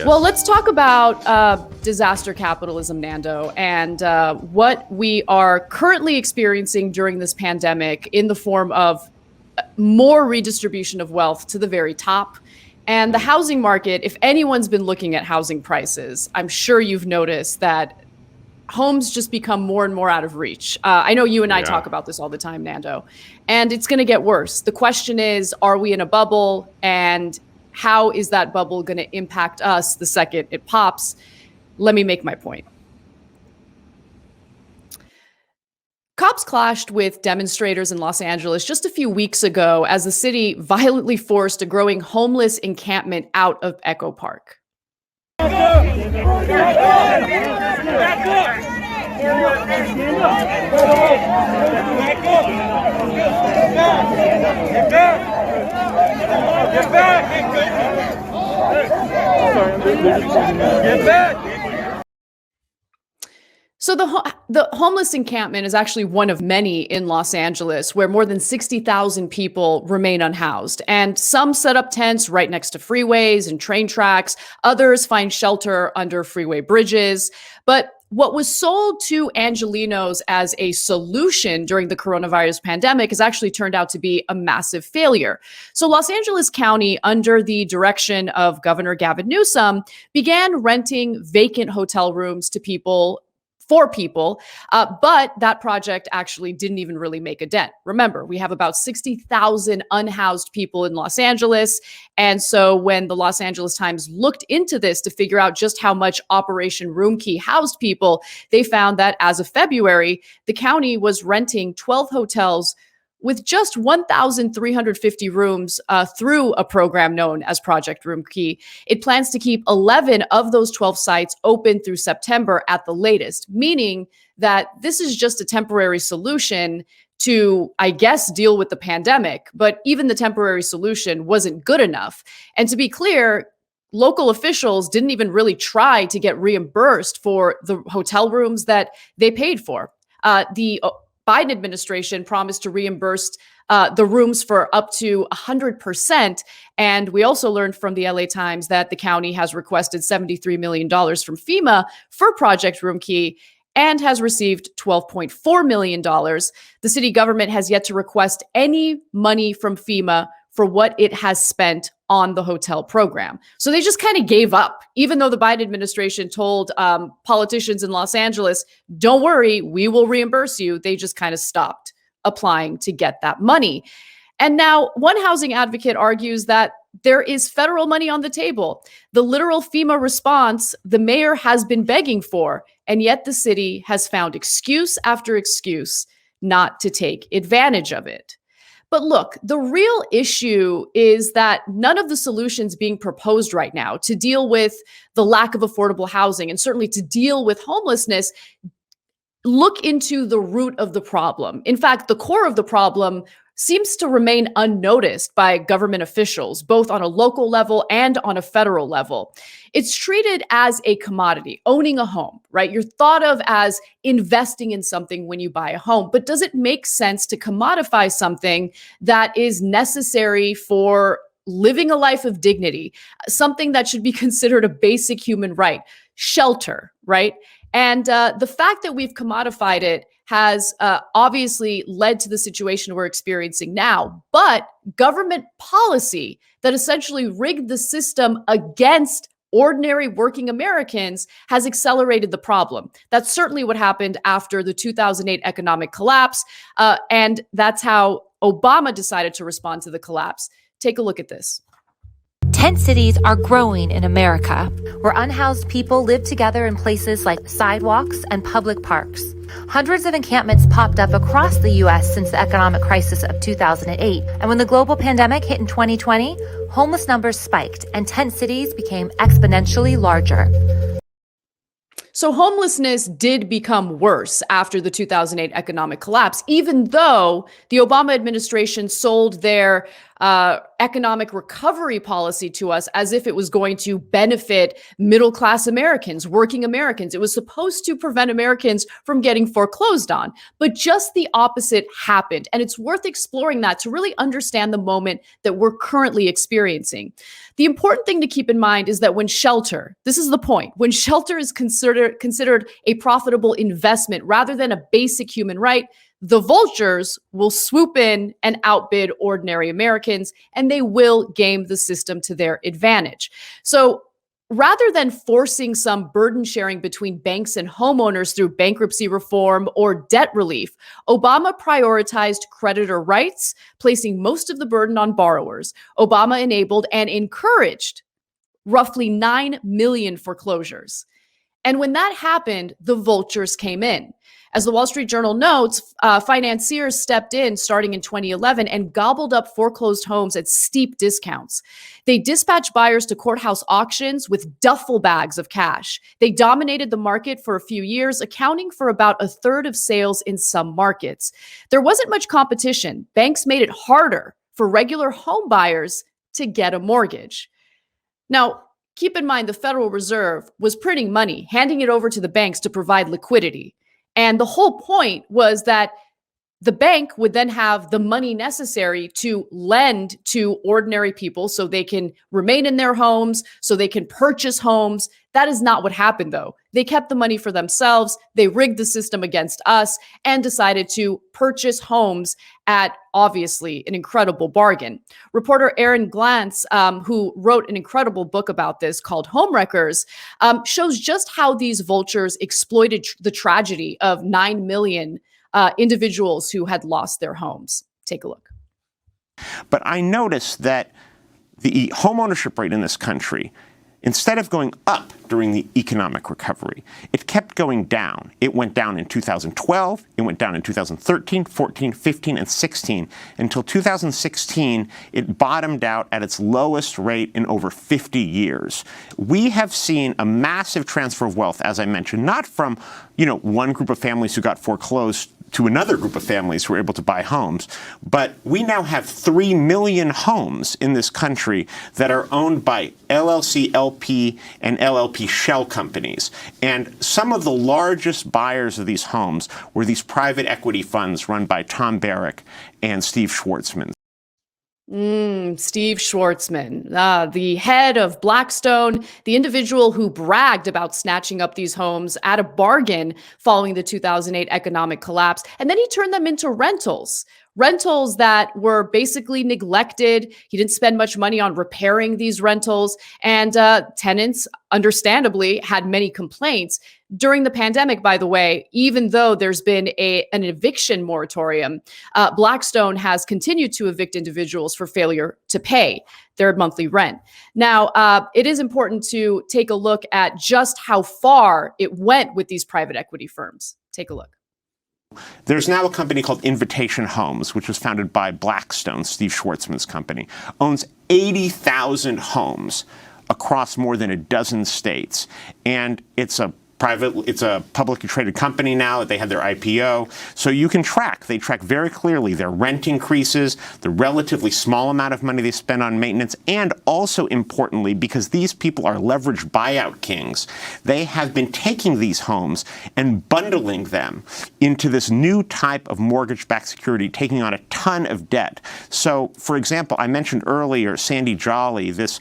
Well, let's talk about disaster capitalism, Nando, and what we are currently experiencing during this pandemic in the form of more redistribution of wealth to the very top. And the housing market, if anyone's been looking at housing prices, I'm sure you've noticed that homes just become more and more out of reach. I know you and I talk about this all the time, Nando, and it's going to get worse. The question is, are we in a bubble, and how is that bubble going to impact us the second it pops? Let me make my point. Cops clashed with demonstrators in Los Angeles just a few weeks ago as the city violently forced a growing homeless encampment out of Echo Park. So the homeless encampment is actually one of many in Los Angeles where more than 60,000 people remain unhoused. And some set up tents right next to freeways and train tracks. Others find shelter under freeway bridges. But what was sold to Angelenos as a solution during the coronavirus pandemic has actually turned out to be a massive failure. So Los Angeles County, under the direction of Governor Gavin Newsom, began renting vacant hotel rooms to people for people, but that project actually didn't even really make a dent. Remember, we have about 60,000 unhoused people in Los Angeles. And so when the Los Angeles Times looked into this to figure out just how much Operation Roomkey housed people, they found that as of February, the county was renting 12 hotels with just 1,350 rooms through a program known as Project Roomkey. It plans to keep 11 of those 12 sites open through September at the latest, meaning that this is just a temporary solution to, I guess, deal with the pandemic. But even the temporary solution wasn't good enough. And to be clear, local officials didn't even really try to get reimbursed for the hotel rooms that they paid for. The Biden administration promised to reimburse the rooms for up to 100%. And we also learned from the LA Times that the county has requested $73 million from FEMA for Project Roomkey and has received $12.4 million. The city government has yet to request any money from FEMA for what it has spent on the hotel program. So they just kind of gave up, even though the Biden administration told politicians in Los Angeles, don't worry, we will reimburse you. They just kind of stopped applying to get that money. And now one housing advocate argues that there is federal money on the table. The literal FEMA response the mayor has been begging for, and yet the city has found excuse after excuse not to take advantage of it. But look, the real issue is that none of the solutions being proposed right now to deal with the lack of affordable housing and certainly to deal with homelessness look into the root of the problem. In fact, the core of the problem seems to remain unnoticed by government officials, both on a local level and on a federal level. It's treated as a commodity, owning a home, right? You're thought of as investing in something when you buy a home, but does it make sense to commodify something that is necessary for living a life of dignity, something that should be considered a basic human right, shelter, right? And the fact that we've commodified it has obviously led to the situation we're experiencing now. But government policy that essentially rigged the system against ordinary working Americans has accelerated the problem. That's certainly what happened after the 2008 economic collapse. And that's how Obama decided to respond to the collapse. Take a look at this. Tent cities are growing in America, where unhoused people live together in places like sidewalks and public parks. Hundreds of encampments popped up across the U.S. since the economic crisis of 2008. And when the global pandemic hit in 2020, homeless numbers spiked and tent cities became exponentially larger. So homelessness did become worse after the 2008 economic collapse, even though the Obama administration sold their economic recovery policy to us as if it was going to benefit middle-class Americans, working Americans. It was supposed to prevent Americans from getting foreclosed on. But just the opposite happened. And it's worth exploring that to really understand the moment that we're currently experiencing. The important thing to keep in mind is that when shelter, this is the point, when shelter is considered a profitable investment rather than a basic human right, the vultures will swoop in and outbid ordinary Americans, and they will game the system to their advantage. So rather than forcing some burden sharing between banks and homeowners through bankruptcy reform or debt relief, Obama prioritized creditor rights, placing most of the burden on borrowers. Obama enabled and encouraged roughly 9 million foreclosures. And when that happened, the vultures came in. As the Wall Street Journal notes, financiers stepped in starting in 2011 and gobbled up foreclosed homes at steep discounts. They dispatched buyers to courthouse auctions with duffel bags of cash. They dominated the market for a few years, accounting for about a third of sales in some markets. There wasn't much competition. Banks made it harder for regular home buyers to get a mortgage. Now, keep in mind the Federal Reserve was printing money, handing it over to the banks to provide liquidity. And the whole point was that the bank would then have the money necessary to lend to ordinary people so they can remain in their homes, so they can purchase homes. That is not what happened, though. They kept the money for themselves. They rigged the system against us and decided to purchase homes at obviously an incredible bargain. Reporter Aaron Glantz, who wrote an incredible book about this called Homewreckers, shows just how these vultures exploited the tragedy of 9 million individuals who had lost their homes. Take a look. But I noticed that the homeownership rate in this country, instead of going up during the economic recovery, it kept going down. It went down in 2012, it went down in 2013, 14, 15, and 16. Until 2016, it bottomed out at its lowest rate in over 50 years. We have seen a massive transfer of wealth, as I mentioned, not from, one group of families who got foreclosed to another group of families who were able to buy homes. But we now have 3 million homes in this country that are owned by LLC, LP, and LLP shell companies. And some of the largest buyers of these homes were these private equity funds run by Tom Barrack and Steve Schwartzman. Steve Schwartzman, the head of Blackstone, the individual who bragged about snatching up these homes at a bargain following the 2008 economic collapse. And then he turned them into rentals that were basically neglected. He didn't spend much money on repairing these rentals. And tenants, understandably, had many complaints. During the pandemic, by the way, even though there's been an eviction moratorium, Blackstone has continued to evict individuals for failure to pay their monthly rent. Now, it is important to take a look at just how far it went with these private equity firms. Take a look. There's now a company called Invitation Homes, which was founded by Blackstone, Steve Schwartzman's company, owns 80,000 homes across more than a dozen states. And it's a publicly traded company now. They had their IPO. So you can they track very clearly their rent increases, the relatively small amount of money they spend on maintenance, and also importantly, because these people are leveraged buyout kings, they have been taking these homes and bundling them into this new type of mortgage-backed security, taking on a ton of debt. So, for example, I mentioned earlier Sandy Jolly, this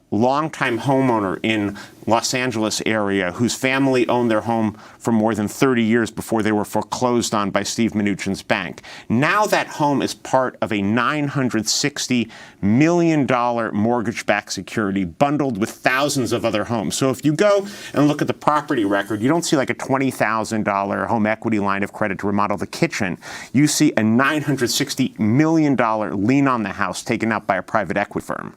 longtime homeowner in Los Angeles area whose family owned their home for more than 30 years before they were foreclosed on by Steve Mnuchin's bank. Now that home is part of a $960 million mortgage-backed security bundled with thousands of other homes. So if you go and look at the property record, you don't see like a $20,000 home equity line of credit to remodel the kitchen. You see a $960 million lien on the house taken out by a private equity firm.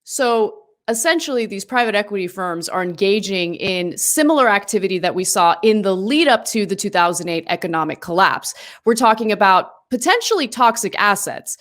So essentially, these private equity firms are engaging in similar activity that we saw in the lead up to the 2008 economic collapse. We're talking about potentially toxic assets,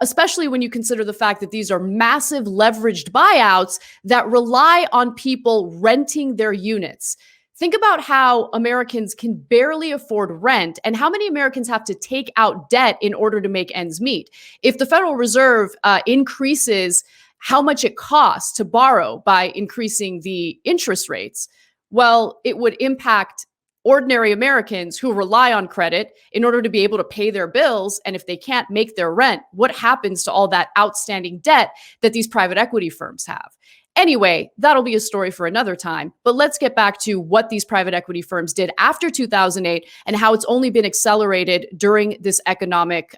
especially when you consider the fact that these are massive leveraged buyouts that rely on people renting their units. Think about how Americans can barely afford rent and how many Americans have to take out debt in order to make ends meet. If the Federal Reserve increases how much it costs to borrow by increasing the interest rates, well, it would impact ordinary Americans who rely on credit in order to be able to pay their bills. And if they can't make their rent, what happens to all that outstanding debt that these private equity firms have? Anyway, that'll be a story for another time. But let's get back to what these private equity firms did after 2008 and how it's only been accelerated during this economic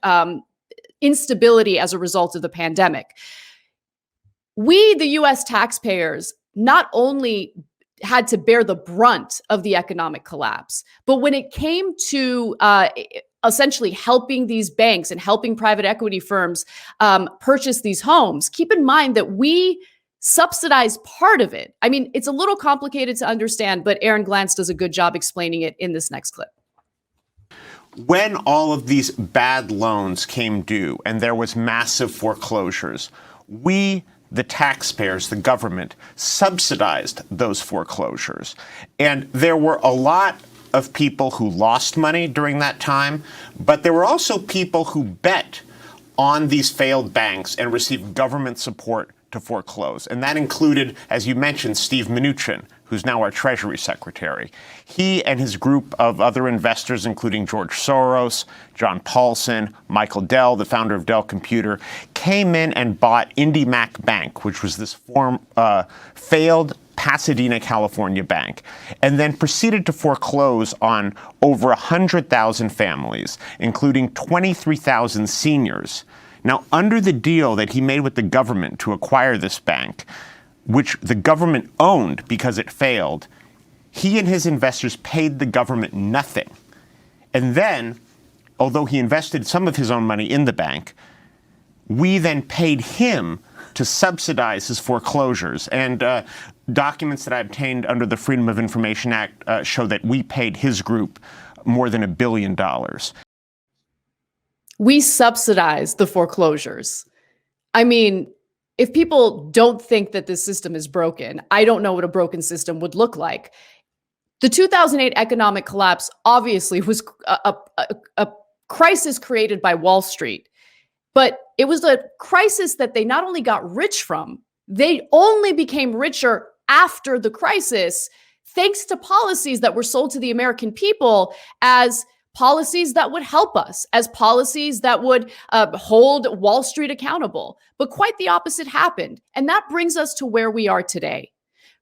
instability as a result of the pandemic. We, the US taxpayers, not only had to bear the brunt of the economic collapse, but when it came to essentially helping these banks and helping private equity firms purchase these homes, keep in mind that we subsidize part of it. I mean, it's a little complicated to understand, but Aaron Glantz does a good job explaining it in this next clip. When all of these bad loans came due and there was massive foreclosures, we, the taxpayers, the government, subsidized those foreclosures. And there were a lot of people who lost money during that time, but there were also people who bet on these failed banks and received government support to foreclose. And that included, as you mentioned, Steve Mnuchin, who's now our Treasury Secretary. He and his group of other investors, including George Soros, John Paulson, Michael Dell, the founder of Dell Computer, came in and bought IndyMac Bank, which was this failed Pasadena, California bank, and then proceeded to foreclose on over 100,000 families, including 23,000 seniors. Now, under the deal that he made with the government to acquire this bank, which the government owned because it failed, he and his investors paid the government nothing. And then, although he invested some of his own money in the bank, we then paid him to subsidize his foreclosures. And documents that I obtained under the Freedom of Information Act show that we paid his group more than $1 billion. We subsidize the foreclosures. I mean, if people don't think that this system is broken, I don't know what a broken system would look like. The 2008 economic collapse obviously was a crisis created by Wall Street, but it was a crisis that they not only got rich from, they only became richer after the crisis, thanks to policies that were sold to the American people as policies that would help us, as policies that would hold Wall Street accountable. But quite the opposite happened. And that brings us to where we are today.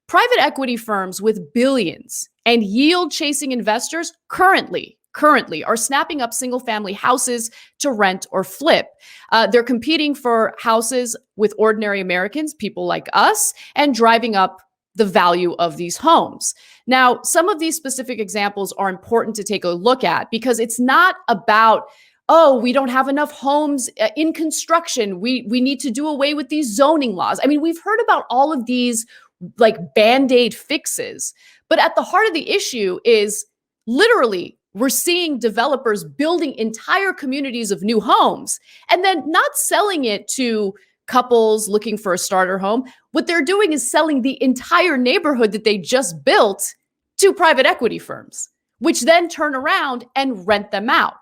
Private equity firms with billions and yield-chasing investors currently are snapping up single-family houses to rent or flip. They're competing for houses with ordinary Americans, people like us, and driving up the value of these homes. Now, some of these specific examples are important to take a look at because it's not about, oh, we don't have enough homes in construction. We need to do away with these zoning laws. I mean, we've heard about all of these like Band-Aid fixes, but at the heart of the issue is literally we're seeing developers building entire communities of new homes and then not selling it to couples looking for a starter home. What they're doing is selling the entire neighborhood that they just built to private equity firms, which then turn around and rent them out.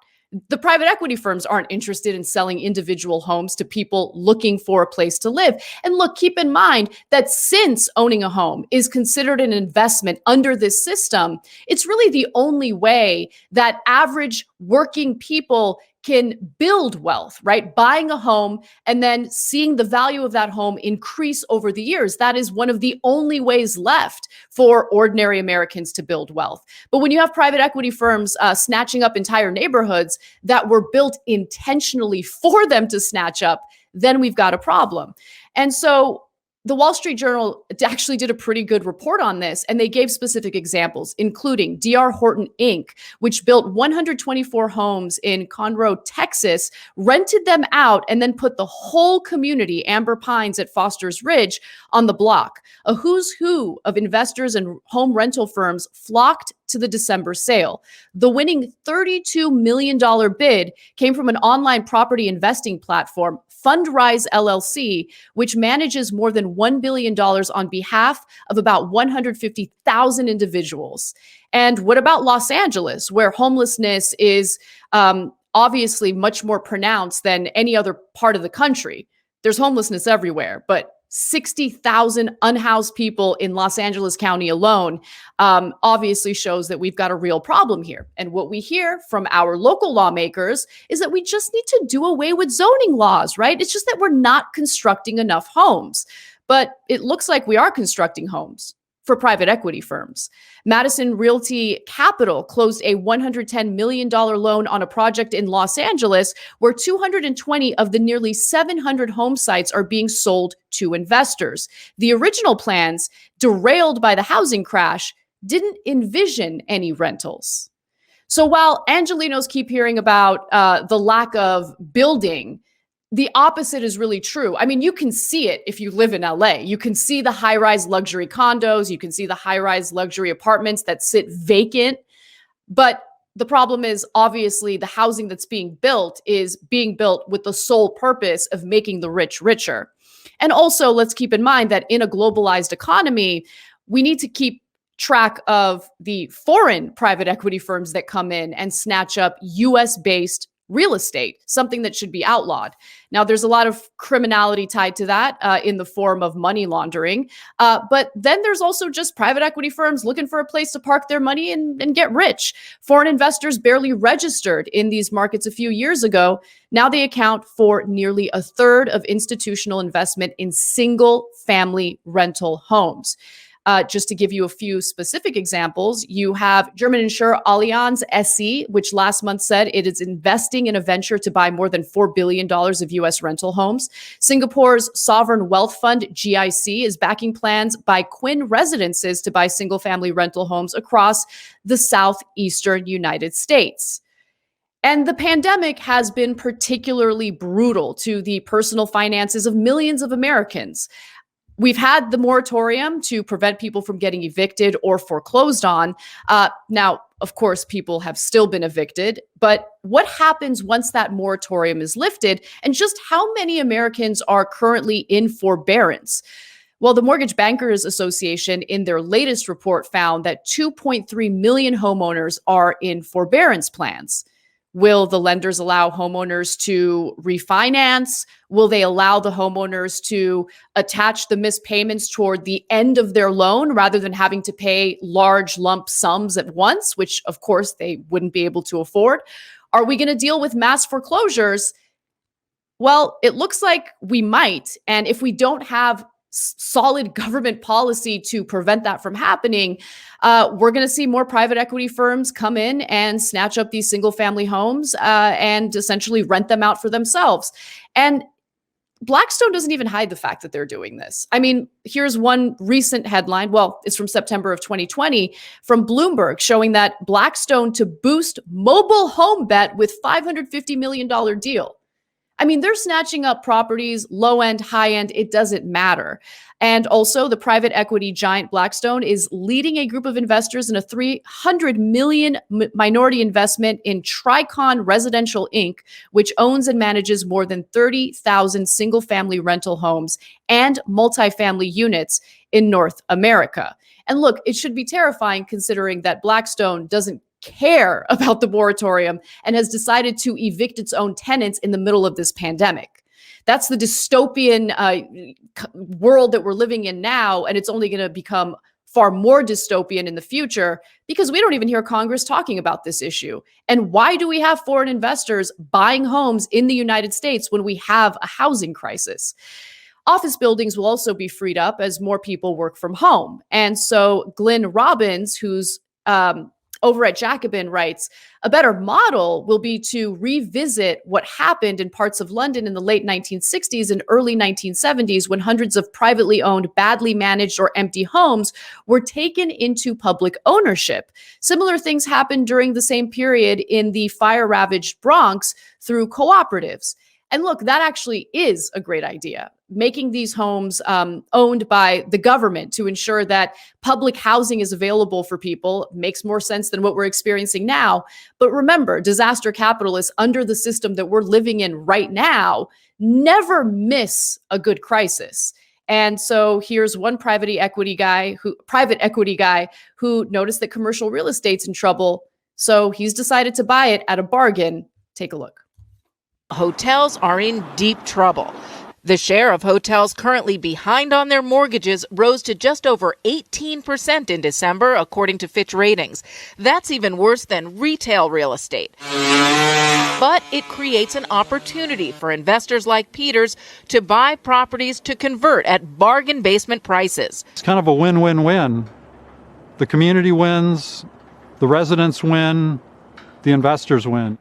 The private equity firms aren't interested in selling individual homes to people looking for a place to live. And look, keep in mind that since owning a home is considered an investment under this system, it's really the only way that average working people can build wealth, right? Buying a home and then seeing the value of that home increase over the years. That is one of the only ways left for ordinary Americans to build wealth. But when you have private equity firms snatching up entire neighborhoods that were built intentionally for them to snatch up, then we've got a problem. And so the Wall Street Journal actually did a pretty good report on this, and they gave specific examples, including D.R. Horton, Inc., which built 124 homes in Conroe, Texas, rented them out, and then put the whole community, Amber Pines at Foster's Ridge, on the block. A who's who of investors and home rental firms flocked to the December sale. The winning $32 million bid came from an online property investing platform, Fundrise LLC, which manages more than $1 billion on behalf of about 150,000 individuals. And what about Los Angeles, where homelessness is obviously much more pronounced than any other part of the country? There's homelessness everywhere, but 60,000 unhoused people in Los Angeles County alone obviously shows that we've got a real problem here. And what we hear from our local lawmakers is that we just need to do away with zoning laws, right? It's just that we're not constructing enough homes. But it looks like we are constructing homes for private equity firms. Madison Realty Capital closed a $110 million loan on a project in Los Angeles where 220 of the nearly 700 home sites are being sold to investors. The original plans, derailed by the housing crash, didn't envision any rentals. So while Angelenos keep hearing about the lack of building, the opposite is really true. I mean, you can see it if you live in LA. You can see the high-rise luxury condos. You can see the high-rise luxury apartments that sit vacant. But the problem is, obviously, the housing that's being built is being built with the sole purpose of making the rich richer. And also, let's keep in mind that in a globalized economy, we need to keep track of the foreign private equity firms that come in and snatch up US-based real estate, something that should be outlawed. Now, there's a lot of criminality tied to that in the form of money laundering. But then there's also just private equity firms looking for a place to park their money and get rich. Foreign investors barely registered in these markets a few years ago. Now they account for nearly a third of institutional investment in single family rental homes. Just to give you a few specific examples, you have German insurer Allianz SE, which last month said it is investing in a venture to buy more than $4 billion of U.S. rental homes. Singapore's sovereign wealth fund, GIC, is backing plans by Quinn Residences to buy single-family rental homes across the southeastern United States. And the pandemic has been particularly brutal to the personal finances of millions of Americans. We've had the moratorium to prevent people from getting evicted or foreclosed on. Now, of course, people have still been evicted, but what happens once that moratorium is lifted, and just how many Americans are currently in forbearance? Well, the Mortgage Bankers Association in their latest report found that 2.3 million homeowners are in forbearance plans. Will the lenders allow homeowners to refinance? Will they allow the homeowners to attach the missed payments toward the end of their loan rather than having to pay large lump sums at once, which of course they wouldn't be able to afford? Are we going to deal with mass foreclosures? Well, it looks like we might. And if we don't have solid government policy to prevent that from happening, we're going to see more private equity firms come in and snatch up these single family homes and essentially rent them out for themselves. And Blackstone doesn't even hide the fact that they're doing this. I mean, here's one recent headline. Well, it's from September of 2020 from Bloomberg, showing that Blackstone to boost mobile home bet with $550 million deal. I mean, they're snatching up properties, low end, high end, it doesn't matter. And also, the private equity giant Blackstone is leading a group of investors in a $300 million minority investment in Tricon Residential Inc., which owns and manages more than 30,000 single family rental homes and multifamily units in North America. And look, it should be terrifying considering that Blackstone doesn't care about the moratorium and has decided to evict its own tenants in the middle of this pandemic. That's the dystopian world that we're living in now, and it's only going to become far more dystopian in the future because we don't even hear Congress talking about this issue. And why do we have foreign investors buying homes in the United States when we have a housing crisis? Office buildings will also be freed up as more people work from home. And so Glenn Robbins, who's over at Jacobin, writes, a better model will be to revisit what happened in parts of London in the late 1960s and early 1970s when hundreds of privately owned, badly managed or empty homes were taken into public ownership. Similar things happened during the same period in the fire-ravaged Bronx through cooperatives. And look, that actually is a great idea. making these homes owned by the government to ensure that public housing is available for people makes more sense than what we're experiencing now. But remember, disaster capitalists under the system that we're living in right now never miss a good crisis. And so here's one private equity guy who noticed that commercial real estate's in trouble. So he's decided to buy it at a bargain. Take a look. Hotels are in deep trouble. The share of hotels currently behind on their mortgages rose to just over 18% in December, according to Fitch Ratings. That's even worse than retail real estate. But it creates an opportunity for investors like Peters to buy properties to convert at bargain basement prices. It's kind of a win-win-win. The community wins, the residents win, the investors win.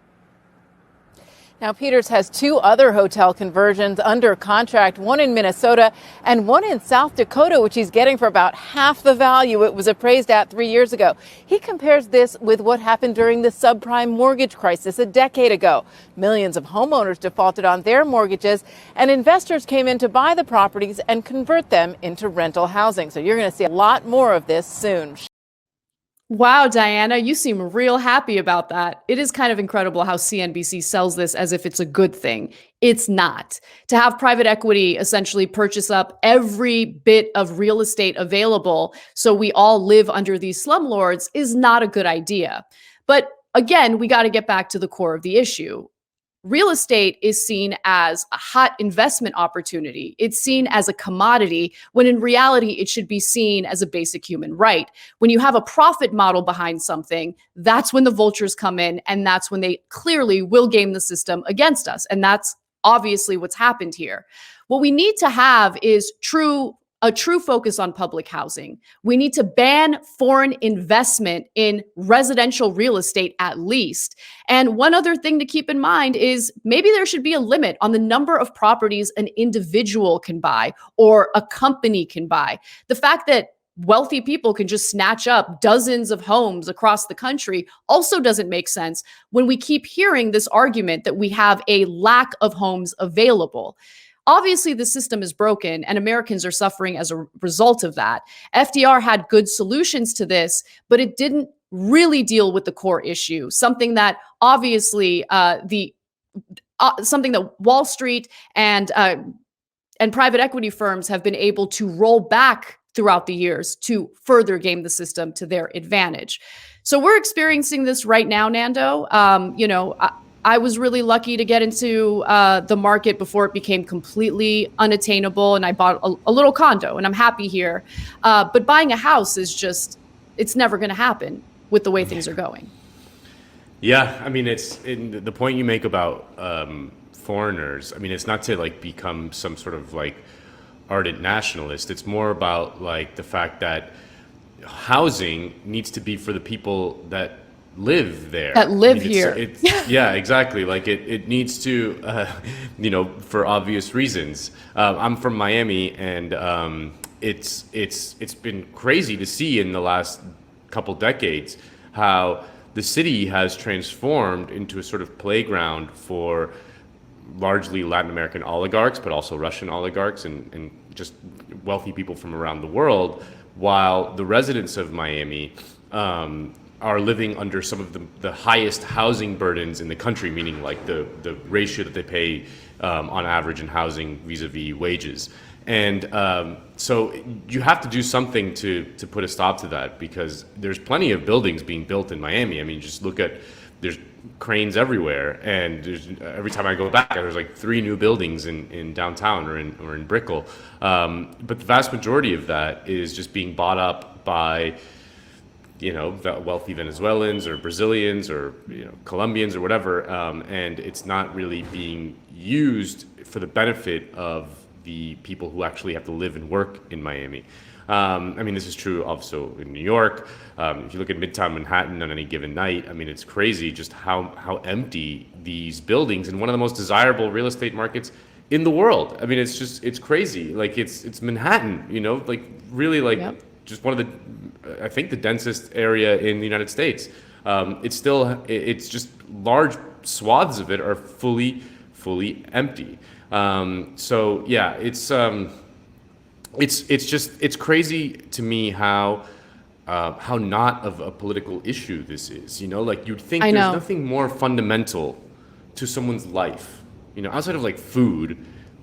Now, Peters has 2 other hotel conversions under contract, one in Minnesota and one in South Dakota, which he's getting for about half the value it was appraised at 3 years ago. He compares this with what happened during the subprime mortgage crisis a decade ago. Millions of homeowners defaulted on their mortgages, and investors came in to buy the properties and convert them into rental housing. So you're going to see a lot more of this soon. Wow, Diana, you seem real happy about that. It is kind of incredible how CNBC sells this as if it's a good thing. It's not. To have private equity essentially purchase up every bit of real estate available so we all live under these slumlords is not a good idea. But again, we got to get back to the core of the issue. Real estate is seen as a hot investment opportunity. It's seen as a commodity when in reality, it should be seen as a basic human right. When you have a profit model behind something, that's when the vultures come in, and that's when they clearly will game the system against us. And that's obviously what's happened here. What we need to have is a true focus on public housing. We need to ban foreign investment in residential real estate at least. And one other thing to keep in mind is maybe there should be a limit on the number of properties an individual can buy or a company can buy. The fact that wealthy people can just snatch up dozens of homes across the country also doesn't make sense when we keep hearing this argument that we have a lack of homes available. Obviously, the system is broken and Americans are suffering as a result of that. FDR had good solutions to this, but it didn't really deal with the core issue, something that obviously something that Wall Street and private equity firms have been able to roll back throughout the years to further game the system to their advantage. So we're experiencing this right now, Nando. I was really lucky to get into the market before it became completely unattainable, and I bought a little condo, and I'm happy here. But buying a house is just, it's never going to happen with the way things are going. Yeah, I mean, it's in the point you make about foreigners. I mean, it's not to become some sort of ardent nationalist. It's more about the fact that housing needs to be for the people that live there, here. Yeah, exactly. It needs to, for obvious reasons. I'm from Miami, and it's been crazy to see in the last couple decades how the city has transformed into a sort of playground for largely Latin American oligarchs, but also Russian oligarchs and just wealthy people from around the world, while the residents of Miami are living under some of the highest housing burdens in the country, meaning the ratio that they pay on average in housing vis-a-vis wages. And so you have to do something to put a stop to that, because there's plenty of buildings being built in Miami. I mean, just look at, there's cranes everywhere, and every time I go back, there's 3 new buildings in downtown or in Brickell. But the vast majority of that is just being bought up by wealthy Venezuelans or Brazilians or Colombians or whatever, and it's not really being used for the benefit of the people who actually have to live and work in Miami. I mean, this is true also in New York. If you look at Midtown Manhattan on any given night, I mean, it's crazy just how empty these buildings in one of the most desirable real estate markets in the world. I mean, it's crazy. It's Manhattan, really Yep. Just one of I think the densest area in the United States. It's just large swaths of it are fully fully empty. So yeah, it's crazy to me how not of a political issue this is. You know, like you'd think I there's know. nothing more fundamental to someone's life, you know, outside of like food,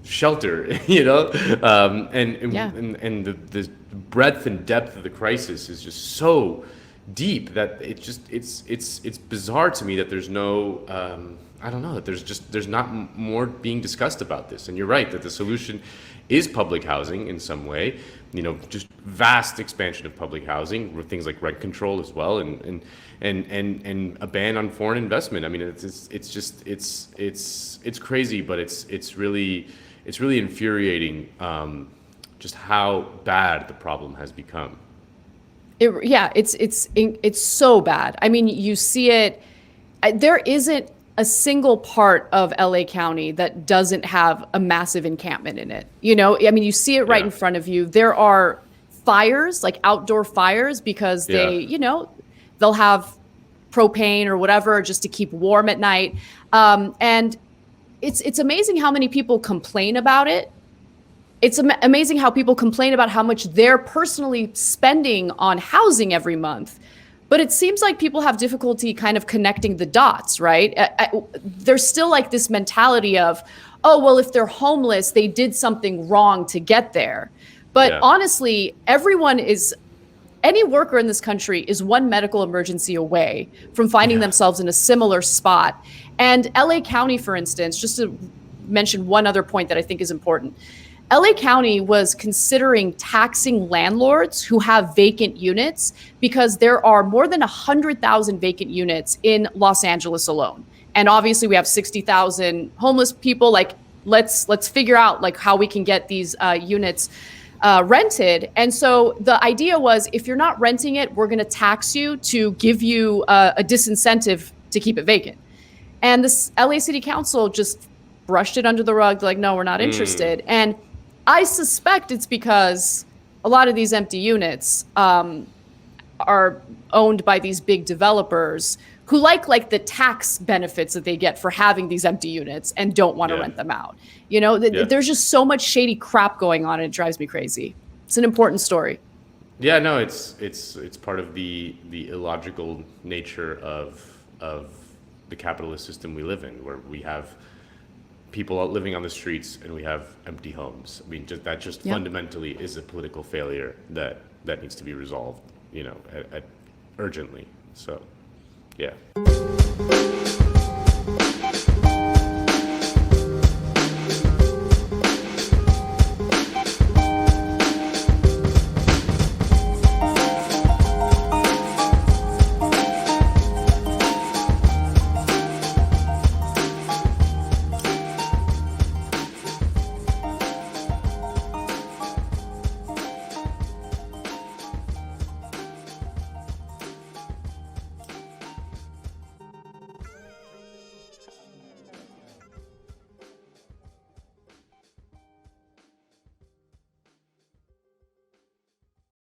shelter, you know, Yeah. and the breadth and depth of the crisis is just so deep that it's bizarre to me that there's no I don't know, that there's not more being discussed about this. And you're right that the solution is public housing in some way, you know, just vast expansion of public housing with things like rent control as well, and a ban on foreign investment. I mean, it's crazy, but it's really infuriating just how bad the problem has become. It's so bad. I mean, you see it. There isn't a single part of LA County that doesn't have a massive encampment in it. You know, I mean, you see it right in front of you. There are fires, like outdoor fires, because they, you know, they'll have propane or whatever just to keep warm at night. And it's amazing how many people complain about it. It's amazing how people complain about how much they're personally spending on housing every month. But it seems like people have difficulty kind of connecting the dots, right? There's still like this mentality of, oh, well, if they're homeless, they did something wrong to get there. But honestly, any worker in this country is one medical emergency away from finding themselves in a similar spot. And LA County, for instance, just to mention one other point that I think is important, LA County was considering taxing landlords who have vacant units because there are more than 100,000 vacant units in Los Angeles alone. And obviously we have 60,000 homeless people. Like, let's figure out like how we can get these units rented. And so the idea was, if you're not renting it, we're going to tax you to give you a disincentive to keep it vacant. And this LA City Council just brushed it under the rug. Like, no, we're not interested. And I suspect it's because a lot of these empty units are owned by these big developers who like the tax benefits that they get for having these empty units and don't want to rent them out. You know, there's just so much shady crap going on, and it drives me crazy. It's an important story. Yeah, no, it's part of the illogical nature of the capitalist system we live in, where we have people out living on the streets and we have empty homes. I mean, that fundamentally is a political failure that needs to be resolved, you know, urgently. So, yeah.